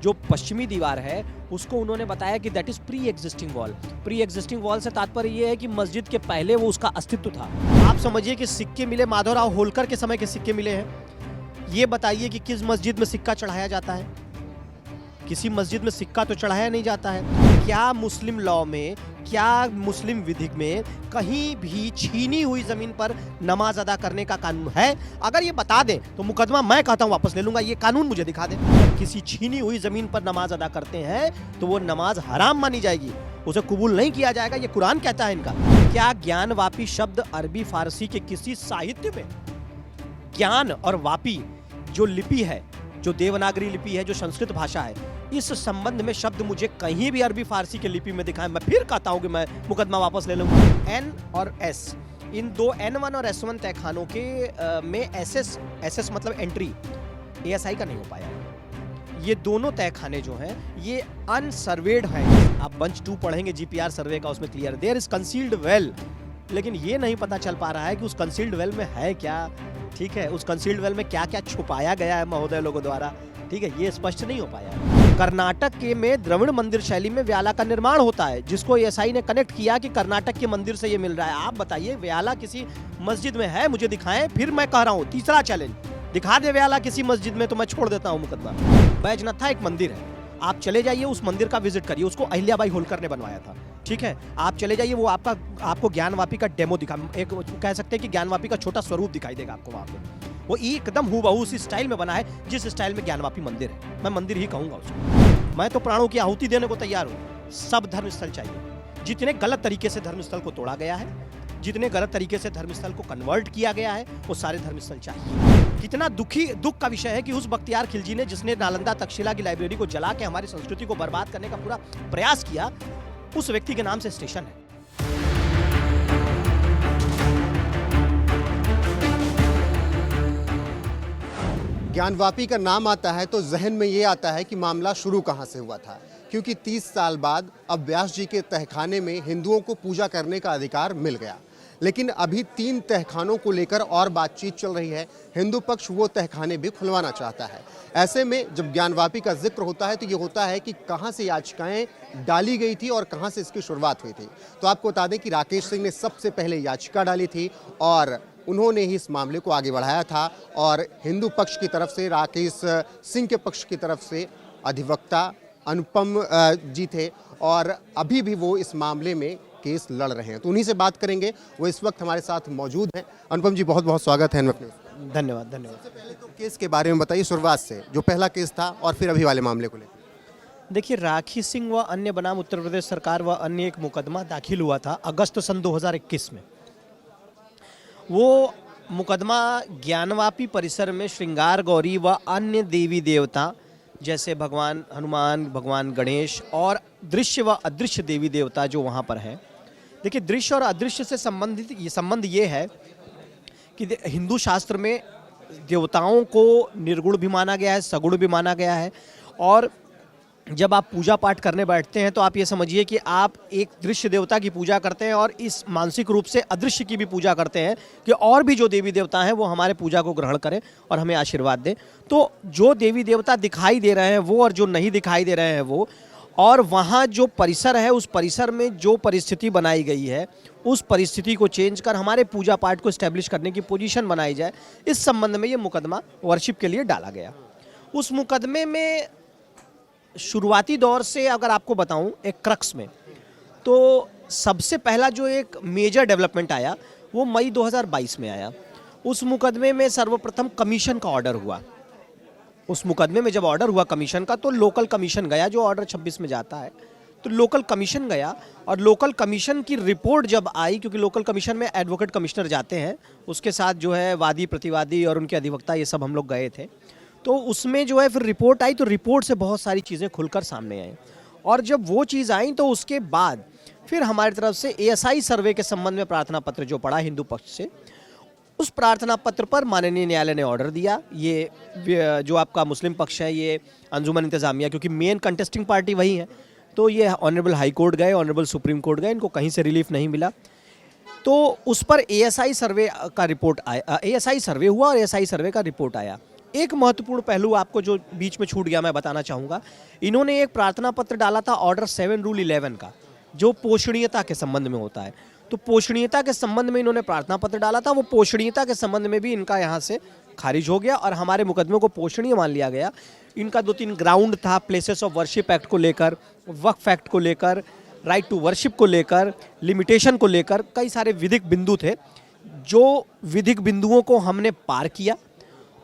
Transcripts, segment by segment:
जो पश्चिमी दीवार है उसको उन्होंने बताया कि that is pre existing wall. Pre existing wall से तात्पर्य ये है कि मस्जिद के पहले वो उसका अस्तित्व था। आप समझिए कि सिक्के मिले, माधवराव होलकर के समय के सिक्के मिले हैं। ये बताइए कि किस मस्जिद में सिक्का चढ़ाया जाता है? किसी मस्जिद में सिक्का तो चढ़ाया नहीं जाता है। क्या मुस्लिम लॉ में, क्या मुस्लिम विधि में कहीं भी छीनी हुई जमीन पर नमाज अदा करने का कानून है? अगर ये बता दें तो मुकदमा मैं कहता हूं वापस ले लूंगा। ये कानून मुझे दिखा दें। किसी छीनी हुई जमीन पर नमाज अदा करते हैं तो वो नमाज हराम मानी जाएगी, उसे कबूल नहीं किया जाएगा। ये कुरान कहता है इनका। क्या ज्ञान वापी शब्द अरबी फारसी के किसी साहित्य में, ज्ञान और वापी जो लिपि है, जो देवनागरी लिपि है, जो संस्कृत भाषा है, इस संबंध में शब्द मुझे कहीं भी अरबी फारसी की लिपि में दिखाएं, मैं फिर कहता हूं कि मैं मुकदमा वापस ले लूंगा। एन और एस, इन दो N1 और S1 तहखानों के में SS मतलब एंट्री ASI का नहीं हो पाया। ये दोनों तहखाने जो हैं ये अनसर्वेड हैं। आप बंच 2 पढ़ेंगे GPR सर्वे का, उसमें clear there is concealed well, लेकिन ये नहीं पता चल पा रहा है कि उस कंसील्ड वेल में है क्या। ठीक है, उस कंसील्ड वेल में क्या क्या छुपाया गया है महोदय लोगों द्वारा, ठीक है, ये स्पष्ट नहीं हो पाया है। कर्नाटक के में द्रविड़ मंदिर शैली में व्याला का निर्माण होता है, जिसको ASI ने कनेक्ट किया कि कर्नाटक के मंदिर से ये मिल रहा है। आप बताइए व्याला किसी मस्जिद में है? मुझे दिखाएं। फिर मैं कह रहा हूँ, तीसरा चैलेंज, दिखा दे व्याला किसी मस्जिद में तो मैं छोड़ देता हूँ मुकदमा। बैजनाथ एक मंदिर है, आप चले जाइए उस मंदिर का विजिट करिए। उसको अहिल्याबाई होलकर ने बनवाया था। ठीक है, आप चले जाइए, वो आपको ज्ञानवापी का डेमो दिखा, एक कह सकते हैं कि ज्ञानवापी का छोटा स्वरूप दिखाई देगा आपको वहां पे। वो एकदम हूबहू उसी स्टाइल में बना है जिस स्टाइल में ज्ञानवापी मंदिर है। मैं मंदिर ही कहूंगा उसको। मैं तो प्राणों की आहुति देने को तैयार हूँ। सब धर्मस्थल चाहिए। जितने गलत तरीके से धर्मस्थल को तोड़ा गया है, जितने गलत तरीके से धर्मस्थल को कन्वर्ट किया गया है, वो सारे धर्मस्थल चाहिए। कितना दुख का विषय है कि उस बख्तियार खिलजी ने, जिसने नालंदा तक्षशिला की लाइब्रेरी को जला के हमारी संस्कृति को बर्बाद करने का पूरा प्रयास किया, उस व्यक्ति के नाम से स्टेशन है। ज्ञानवापी का नाम आता है तो जहन में ये आता है कि मामला शुरू कहाँ से हुआ था, क्योंकि 30 साल बाद अब व्यास जी के तहखाने में हिंदुओं को पूजा करने का अधिकार मिल गया। लेकिन अभी 3 तहखानों को लेकर और बातचीत चल रही है। हिंदू पक्ष वो तहखाने भी खुलवाना चाहता है। ऐसे में जब ज्ञानवापी का जिक्र होता है तो ये होता है कि कहाँ से याचिकाएं डाली गई थी और कहाँ से इसकी शुरुआत हुई थी। तो आपको बता दें कि राकेश सिंह ने सबसे पहले याचिका डाली थी और उन्होंने ही इस मामले को आगे बढ़ाया था। और हिंदू पक्ष की तरफ से, राकेश सिंह के पक्ष की तरफ से अधिवक्ता अनुपम जी थे और अभी भी वो इस मामले में केस लड़ रहे हैं। तो उन्हीं से बात करेंगे, वो इस वक्त हमारे साथ मौजूद हैं। अनुपम जी, बहुत बहुत स्वागत है। धन्यवाद धन्यवाद। सबसे पहले तो केस के बारे में बताइए, शुरुआत से जो पहला केस था और फिर अभी वाले मामले को लेकर। देखिए, राखी सिंह व अन्य बनाम उत्तर प्रदेश सरकार व अन्य एक मुकदमा दाखिल हुआ था अगस्त सन 2021 में। वो मुकदमा ज्ञानवापी परिसर में श्रृंगार गौरी व अन्य देवी देवता जैसे भगवान हनुमान, भगवान गणेश और दृश्य व अदृश्य देवी देवता जो वहाँ पर हैं। देखिए, दृश्य और अदृश्य से संबंध ये है कि हिंदू शास्त्र में देवताओं को निर्गुण भी माना गया है, सगुण भी माना गया है। और जब आप पूजा पाठ करने बैठते हैं तो आप ये समझिए कि आप एक दृश्य देवता की पूजा करते हैं और इस मानसिक रूप से अदृश्य की भी पूजा करते हैं कि और भी जो देवी देवता हैं वो हमारे पूजा को ग्रहण करें और हमें आशीर्वाद दें। तो जो देवी देवता दिखाई दे रहे हैं वो और जो नहीं दिखाई दे रहे हैं वो, और वहाँ जो परिसर है उस परिसर में जो परिस्थिति बनाई गई है उस परिस्थिति को चेंज कर हमारे पूजा पाठ को इस्टेब्लिश करने की पोजीशन बनाई जाए, इस संबंध में ये मुकदमा वर्शिप के लिए डाला गया। उस मुकदमे में शुरुआती दौर से अगर आपको बताऊं, एक क्रक्स में, तो सबसे पहला जो एक मेजर डेवलपमेंट आया वो मई 2022 में आया। उस मुकदमे में सर्वप्रथम कमीशन का ऑर्डर हुआ। उस मुकदमे में जब ऑर्डर हुआ कमीशन का, तो लोकल कमीशन गया, जो ऑर्डर 26 में जाता है, तो लोकल कमीशन गया और लोकल कमीशन की रिपोर्ट जब आई, क्योंकि लोकल कमीशन में एडवोकेट कमिश्नर जाते हैं, उसके साथ जो है वादी प्रतिवादी और उनके अधिवक्ता, ये सब हम लोग गए थे। तो उसमें जो है फिर रिपोर्ट आई, तो रिपोर्ट से बहुत सारी चीज़ें खुलकर सामने आई। और जब वो चीज़ आई तो उसके बाद फिर हमारी तरफ से ASI सर्वे के संबंध में प्रार्थना पत्र जो पड़ा हिंदू पक्ष से, उस प्रार्थना पत्र पर माननीय न्यायालय ने ऑर्डर दिया। ये जो आपका मुस्लिम पक्ष है, ये अंजुमन इंतजामिया, क्योंकि मेन कंटेस्टिंग पार्टी वही है, तो ये ऑनरेबल हाई कोर्ट गए, ऑनरेबल सुप्रीम कोर्ट गए, इनको कहीं से रिलीफ नहीं मिला। तो उस पर ASI सर्वे का रिपोर्ट आया, ASI सर्वे हुआ और ASI सर्वे का रिपोर्ट आया। एक महत्वपूर्ण पहलू आपको जो बीच में छूट गया मैं बताना चाहूँगा। इन्होंने एक प्रार्थना पत्र डाला था ऑर्डर 7 रूल 11 का, जो पोषणीयता के संबंध में होता है। तो पोषणीयता के संबंध में इन्होंने प्रार्थना पत्र डाला था, वो पोषणीयता के संबंध में भी इनका यहाँ से खारिज हो गया और हमारे मुकदमे को पोषणीय मान लिया गया। इनका 2-3 ग्राउंड था, प्लेसेस ऑफ वर्शिप एक्ट को लेकर, वक्फ एक्ट को लेकर, राइट टू वर्शिप को लेकर, लिमिटेशन को लेकर, कई सारे विधिक बिंदु थे। जो विधिक बिंदुओं को हमने पार किया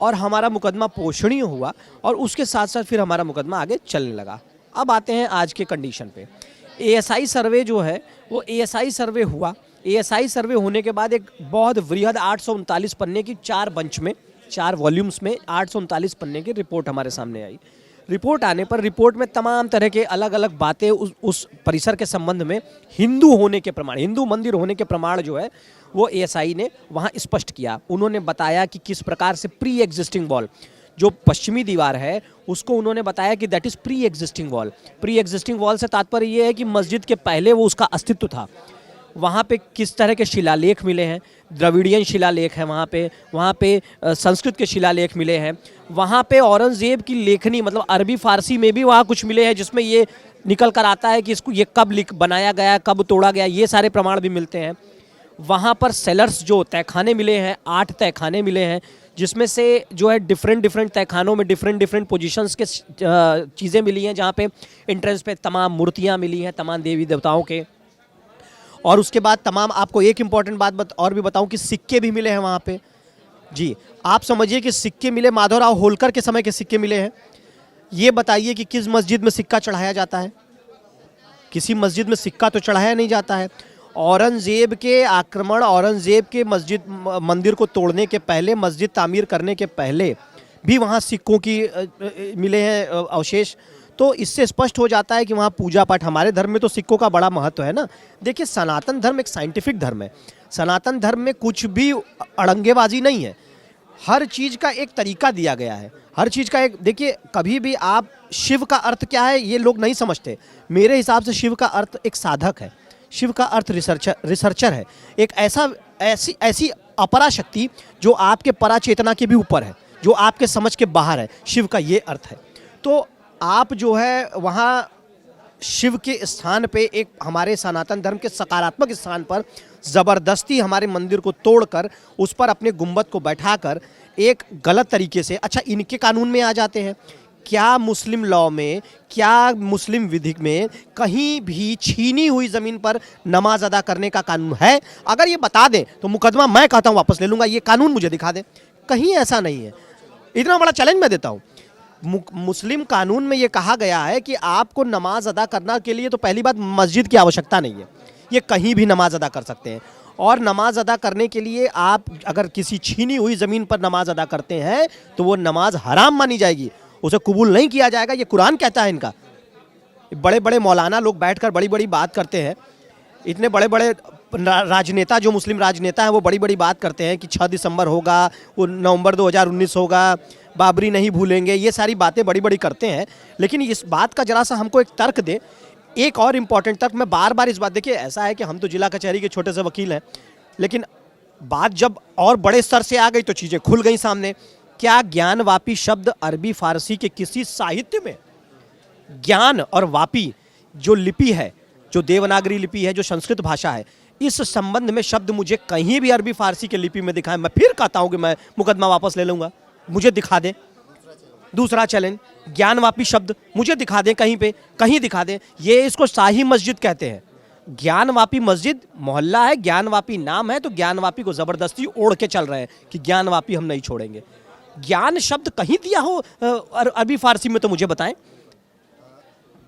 और हमारा मुकदमा पोषणीय हुआ और उसके साथ साथ फिर हमारा मुकदमा आगे चलने लगा। अब आते हैं आज के कंडीशन पे। एएसआई सर्वे जो है वो एएसआई सर्वे हुआ। एएसआई सर्वे होने के बाद एक बहुत वृहद 839 पन्ने की 4 बंच में, 4 वॉल्यूम्स में 839 पन्ने की रिपोर्ट हमारे सामने आई। रिपोर्ट आने पर रिपोर्ट में तमाम तरह के अलग अलग बातें उस परिसर के संबंध में हिंदू होने के प्रमाण, हिंदू मंदिर होने के प्रमाण जो है वो एएसआई ने वहाँ स्पष्ट किया। उन्होंने बताया कि किस प्रकार से प्री एग्जिस्टिंग वॉल, जो पश्चिमी दीवार है उसको उन्होंने बताया कि that is pre existing wall. Pre existing wall से तात्पर्य ये है कि मस्जिद के पहले वो उसका अस्तित्व था। वहाँ पे किस तरह के शिलालेख मिले हैं, द्रविड़ियन शिलालेख है वहाँ पे संस्कृत के शिलालेख मिले हैं। वहाँ पे औरंगजेब की लेखनी मतलब अरबी फारसी में भी वहाँ कुछ मिले हैं जिसमें ये निकल कर आता है कि इसको ये कब बनाया गया, कब तोड़ा गया, ये सारे प्रमाण भी मिलते हैं। वहाँ पर सेलर्स जो तहखाने मिले हैं, 8 तहखाने मिले हैं, जिसमें से जो है डिफरेंट तहखानों में डिफरेंट पोजीशंस के चीज़ें मिली हैं, जहाँ पे एंट्रेंस पे तमाम मूर्तियाँ मिली हैं तमाम देवी देवताओं के। और उसके बाद तमाम, आपको एक इम्पॉर्टेंट बात और भी बताऊं कि सिक्के भी मिले हैं वहाँ पे। जी, आप समझिए कि सिक्के मिले, माधवराव होलकर के समय के सिक्के मिले हैं। ये बताइए कि किस मस्जिद में सिक्का चढ़ाया जाता है? किसी मस्जिद में सिक्का तो चढ़ाया नहीं जाता है। औरंगजेब के आक्रमण, औरंगजेब के मंदिर को तोड़ने के पहले, मस्जिद तामीर करने के पहले भी वहाँ सिक्कों की मिले हैं अवशेष। तो इससे स्पष्ट हो जाता है कि वहाँ पूजा पाठ, हमारे धर्म में तो सिक्कों का बड़ा महत्व है ना। देखिए, सनातन धर्म एक साइंटिफिक धर्म है। सनातन धर्म में कुछ भी अड़ंगेबाजी नहीं है। हर चीज़ का एक तरीका दिया गया है, हर चीज़ का एक, देखिए कभी भी आप, शिव का अर्थ क्या है ये लोग नहीं समझते। मेरे हिसाब से शिव का अर्थ एक साधक है, शिव का अर्थ रिसर्चर है, एक ऐसी अपरा शक्ति जो आपके पराचेतना के भी ऊपर है, जो आपके समझ के बाहर है। शिव का ये अर्थ है। तो आप जो है वहाँ शिव के स्थान पे, एक हमारे सनातन धर्म के सकारात्मक स्थान पर ज़बरदस्ती हमारे मंदिर को तोड़कर उस पर अपने गुंबद को बैठाकर एक गलत तरीके से, अच्छा इनके कानून में आ जाते हैं। क्या मुस्लिम लॉ में, क्या मुस्लिम विधिक में कहीं भी छीनी हुई ज़मीन पर नमाज अदा करने का कानून है? अगर ये बता दें तो मुकदमा मैं कहता हूँ वापस ले लूँगा। ये कानून मुझे दिखा दें, कहीं ऐसा नहीं है। इतना बड़ा चैलेंज मैं देता हूँ। मुस्लिम कानून में ये कहा गया है कि आपको नमाज अदा करने के लिए तो पहली बात मस्जिद की आवश्यकता नहीं है, ये कहीं भी नमाज अदा कर सकते हैं। और नमाज अदा करने के लिए आप अगर किसी छीनी हुई ज़मीन पर नमाज अदा करते हैं तो वो नमाज हराम मानी जाएगी, उसे कबूल नहीं किया जाएगा। ये कुरान कहता है इनका। बड़े बड़े मौलाना लोग बैठकर बड़ी बड़ी बात करते हैं, इतने बड़े बड़े राजनेता, जो मुस्लिम राजनेता हैं, वो बड़ी बड़ी बात करते हैं कि 6 दिसंबर होगा, वो नवंबर 2019 होगा, बाबरी नहीं भूलेंगे, ये सारी बातें बड़ी बड़ी करते हैं। लेकिन इस बात का जरा सा हमको एक तर्क दे, एक और इम्पॉर्टेंट तर्क। मैं बार बार इस बात, देखिए ऐसा है कि हम तो जिला कचहरी के छोटे से वकील हैं, लेकिन बात जब और बड़े स्तर से आ गई तो चीज़ें खुल गई सामने। क्या ज्ञानवापी शब्द अरबी फारसी के किसी साहित्य में, ज्ञान और वापी जो लिपि है, जो देवनागरी लिपि है, जो संस्कृत भाषा है, इस संबंध में शब्द मुझे कहीं भी अरबी फारसी के लिपि में दिखाएं, मैं फिर कहता हूं कि मैं मुकदमा वापस ले लूंगा। मुझे दिखा दें। दूसरा चैलेंज, ज्ञानवापी शब्द मुझे दिखा दें, कहीं पे, कहीं दिखा दें। ये इसको शाही मस्जिद कहते हैं। ज्ञानवापी मस्जिद मोहल्ला है, ज्ञानवापी नाम है, तो ज्ञानवापी को जबरदस्ती ओढ़ के चल रहे हैं कि ज्ञानवापी हम नहीं छोड़ेंगे। ज्ञान शब्द कहीं दिया हो अरबी फारसी में तो मुझे बताएं।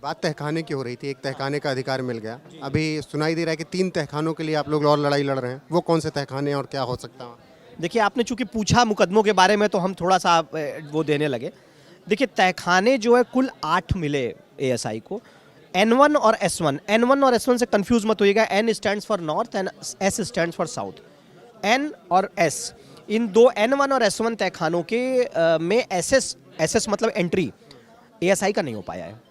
बात तहखाने की हो रही थी, एक तहखाने का अधिकार मिल गया। अभी सुनाई दे रहा है कि 3 तहखानों के लिए आप लोग और लड़ाई लड़ रहे हैं। वो कौन से तहखाने हैं और क्या हो सकता है? देखिए, आपने चूंकि पूछा मुकदमों के बारे में तो हम थोड़ा सा वो देने लगे। देखिए, तहखाने जो है कुल 8 मिले एएसआई को, N1 और S1। N1 और S1 से कंफ्यूज मत होइएगा। N stands for north and S stands for south. N और S, इन दो N1 और S1 तहखानों के में SS मतलब एंट्री एएसआई का नहीं हो पाया है।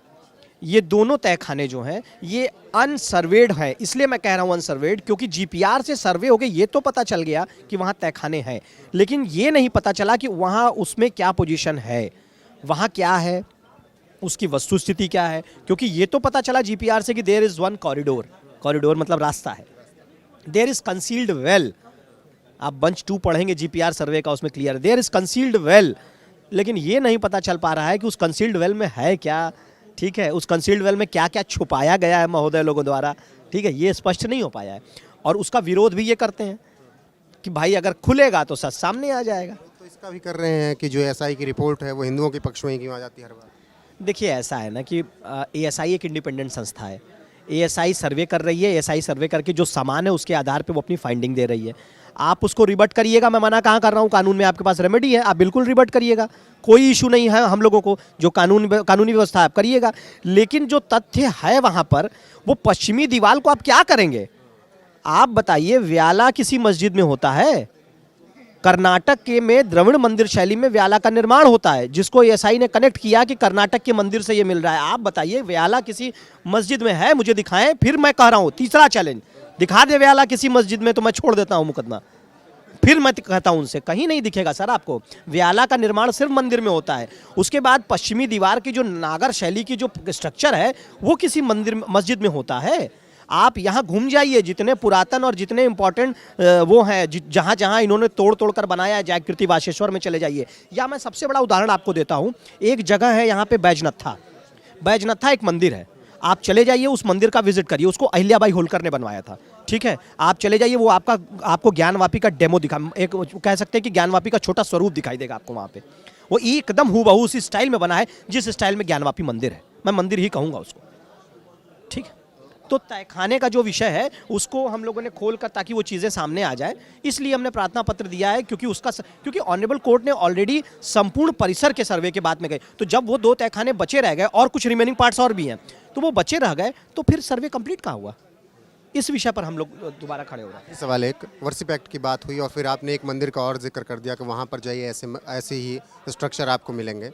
ये दोनों तहखाने जो हैं ये अनसर्वेड है। इसलिए मैं कह रहा हूँ अनसर्वेड, क्योंकि जीपीआर से सर्वे हो गए, ये तो पता चल गया कि वहाँ तहखाने हैं, लेकिन ये नहीं पता चला कि वहाँ उसमें क्या पोजीशन है, वहाँ क्या है, उसकी वस्तुस्थिति क्या है। क्योंकि ये तो पता चला जीपीआर से कि there is one corridor, corridor मतलब रास्ता है, देयर इज़ कंसील्ड वेल। आप बंच 2 पढ़ेंगे जीपीआर सर्वे का, उसमें clear, there is concealed well. लेकिन ये नहीं पता चल पा रहा है कि उस कंसील्ड वेल में है क्या, ठीक है, उस कंसील्ड वेल में क्या क्या छुपाया गया है महोदय लोगों द्वारा, ठीक है, ये स्पष्ट नहीं हो पाया है। और उसका विरोध भी ये करते हैं कि भाई अगर खुलेगा तो सच सामने आ जाएगा। तो इसका भी कर रहे हैं कि जो एएसआई की रिपोर्ट है वो हिंदुओं के पक्ष में ही क्यों आ जाती है हर बार। देखिए ऐसा है ना कि एएसआई एक इंडिपेंडेंट संस्था है, एएसआई सर्वे कर रही है, एएसआई सर्वे करके जो सामान है उसके आधार पे वो अपनी फाइंडिंग दे रही है। आप उसको रिबट करिएगा, मैं मना कहाँ कर रहा हूँ, कानून में आपके पास रेमेडी है, आप बिल्कुल रिबट करिएगा, कोई इशू नहीं है हम लोगों को, जो कानूनी व्यवस्था आप करिएगा। लेकिन जो तथ्य है वहाँ पर, वो पश्चिमी दीवार को आप क्या करेंगे? आप बताइए, व्याला किसी मस्जिद में होता है? कर्नाटक के में द्रविड़ मंदिर शैली में व्याला का निर्माण होता है, जिसको एएसआई ने कनेक्ट किया कि कर्नाटक के मंदिर से ये मिल रहा है। आप बताइए व्याला किसी मस्जिद में है? मुझे दिखाएं। फिर मैं कह रहा हूँ तीसरा चैलेंज, दिखा दे व्याला किसी मस्जिद में तो मैं छोड़ देता हूँ मुकदमा। फिर मैं कहता हूँ उनसे, कहीं नहीं दिखेगा सर आपको। व्याला का निर्माण सिर्फ मंदिर में होता है। उसके बाद पश्चिमी दीवार की जो नागर शैली की जो स्ट्रक्चर है वो किसी मस्जिद में होता है। आप यहाँ घूम जाइए, जितने पुरातन और जितने इंपॉर्टेंट वो हैं, जहाँ जहाँ इन्होंने तोड़ तोड़ कर बनाया है, जागृति वाशेश्वर में चले जाइए, या मैं सबसे बड़ा उदाहरण आपको देता हूँ। एक जगह है यहाँ पे बैजनाथा, बैजनाथा एक मंदिर है, आप चले जाइए उस मंदिर का विजिट करिए, उसको अहिल्याबाई होलकर ने बनवाया था, ठीक है। आप चले जाइए, वो आपको ज्ञानवापी का डेमो दिखा, एक कह सकते हैं कि ज्ञानवापी का छोटा स्वरूप दिखाई देगा आपको वहाँ पे। वो एकदम हूबहू उसी स्टाइल में बना है जिस स्टाइल में ज्ञानवापी मंदिर है, मैं मंदिर ही कहूँगा उसको, ठीक है। तो तहखाने का जो विषय है उसको हम लोगों ने खोल कर, ताकि वो चीज़ें सामने आ जाए, इसलिए हमने प्रार्थना पत्र दिया है। क्योंकि ऑनरेबल कोर्ट ने ऑलरेडी संपूर्ण परिसर के सर्वे के बाद में गए, तो जब वो 2 तहखाने बचे रह गए और कुछ रिमेनिंग पार्ट्स और भी हैं, तो वो बचे रह गए, तो फिर सर्वे कंप्लीट कहाँ हुआ? इस विषय पर हम लोग दोबारा खड़े हो रहे हैं। सवाल एक वर्शिप एक्ट की बात हुई और फिर आपने एक मंदिर का और जिक्र कर दिया कि वहाँ पर जाइए ऐसे ही स्ट्रक्चर आपको मिलेंगे।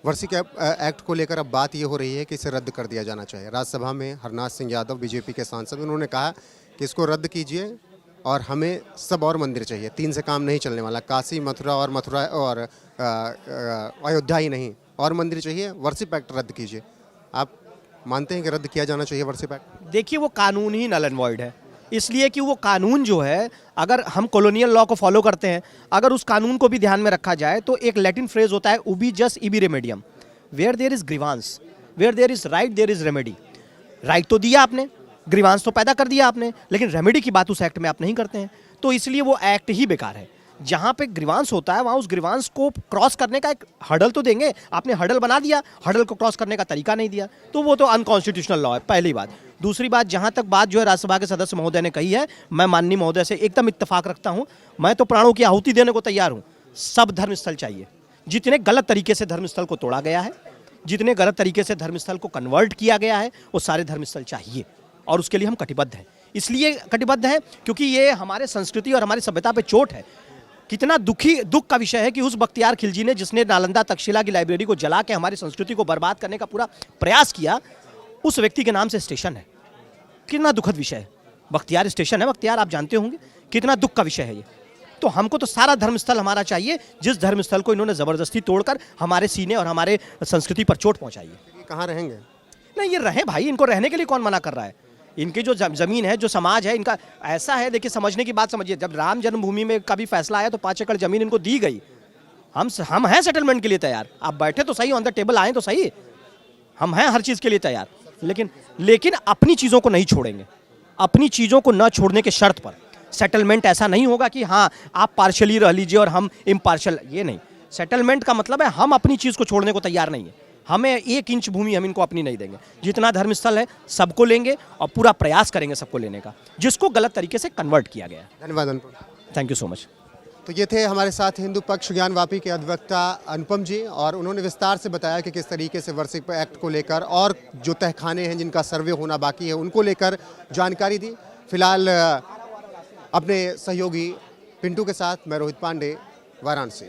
वर्शिप एक्ट को लेकर अब बात ये हो रही है कि इसे रद्द कर दिया जाना चाहिए। राज्यसभा में हरनाथ सिंह यादव बीजेपी के सांसद, उन्होंने कहा कि इसको रद्द कीजिए और हमें सब और मंदिर चाहिए, 3 से काम नहीं चलने वाला, काशी मथुरा और अयोध्या ही नहीं, और मंदिर चाहिए, वर्शिप एक्ट रद्द कीजिए। आप मानते हैं कि रद्द किया जाना चाहिए वर्शिप एक्ट? देखिए वो कानून ही नल एंड वॉइड है, इसलिए कि वो कानून जो है, अगर हम कॉलोनियल लॉ को फॉलो करते हैं, अगर उस कानून को भी ध्यान में रखा जाए, तो एक लैटिन फ्रेज होता है उबी जस इबी रेमेडियम, where there is grievance, where there is right there is remedy. Right तो दिया आपने, ग्रीवांस तो पैदा कर दिया आपने, लेकिन रेमेडी की बात उस एक्ट में आप नहीं करते हैं, तो इसलिए वो एक्ट ही बेकार है। जहाँ पे ग्रीवांस होता है वहाँ उस ग्रीवांस को क्रॉस करने का एक हडल तो देंगे, आपने हडल बना दिया, हडल को क्रॉस करने का तरीका नहीं दिया, तो वो तो अनकॉन्स्टिट्यूशनल लॉ है, पहली बात। दूसरी बात, जहाँ तक बात जो है राज्यसभा के सदस्य महोदय ने कही है, मैं माननीय महोदय से एकदम इत्तेफाक रखता हूँ। मैं तो प्राणों की आहुति देने को तैयार हूँ। सब धर्मस्थल चाहिए। जितने गलत तरीके से धर्मस्थल को तोड़ा गया है, जितने गलत तरीके से धर्मस्थल को कन्वर्ट किया गया है, वो सारे धर्मस्थल चाहिए, और उसके लिए हम कटिबद्ध हैं। इसलिए कटिबद्ध हैं क्योंकि ये हमारे संस्कृति और हमारी सभ्यता पे चोट है। कितना दुख का विषय है कि उस बख्तियार खिलजी ने, जिसने नालंदा तक्षशिला की लाइब्रेरी को जला के हमारी संस्कृति को बर्बाद करने का पूरा प्रयास किया, उस व्यक्ति के नाम से स्टेशन है। कितना दुखद विषय है। बख्तियार स्टेशन है, बख्तियार आप जानते होंगे, कितना दुख का विषय है ये। तो हमको तो सारा धर्मस्थल हमारा चाहिए, जिस धर्मस्थल को इन्होंने ज़बरदस्ती तोड़कर हमारे सीने और हमारे संस्कृति पर चोट पहुँचाई है। कहाँ रहेंगे? नहीं, ये रहे भाई, इनको रहने के लिए कौन मना कर रहा है? इनकी जो ज़मीन है, जो समाज है इनका, ऐसा है, देखिए समझने की बात समझिए, जब राम जन्मभूमि में का भी फैसला आया तो 5 एकड़ ज़मीन इनको दी गई। हम हैं सेटलमेंट के लिए तैयार, आप बैठे तो सही, ऑन द टेबल आए तो सही, हम हैं हर चीज़ के लिए तैयार, लेकिन अपनी चीज़ों को नहीं छोड़ेंगे। अपनी चीज़ों को न छोड़ने के शर्त पर सेटलमेंट ऐसा नहीं होगा कि हाँ आप पार्शली रह लीजिए और हम इम्पार्शल, ये नहीं। सेटलमेंट का मतलब है हम अपनी चीज़ को छोड़ने को तैयार नहीं है। हमें 1 इंच भूमि हम इनको अपनी नहीं देंगे। जितना धर्मस्थल है सबको लेंगे और पूरा प्रयास करेंगे सबको लेने का, जिसको गलत तरीके से कन्वर्ट किया गया है। धन्यवाद Anupam. Thank you so much. तो ये थे हमारे साथ हिंदू पक्ष ज्ञानवापी के अधिवक्ता अनुपम जी, और उन्होंने विस्तार से बताया कि किस तरीके से वर्शिप एक्ट को लेकर और जो तहखाने हैं जिनका सर्वे होना बाकी है उनको लेकर जानकारी दी। फिलहाल अपने सहयोगी पिंटू के साथ मैं रोहित पांडे, वाराणसी।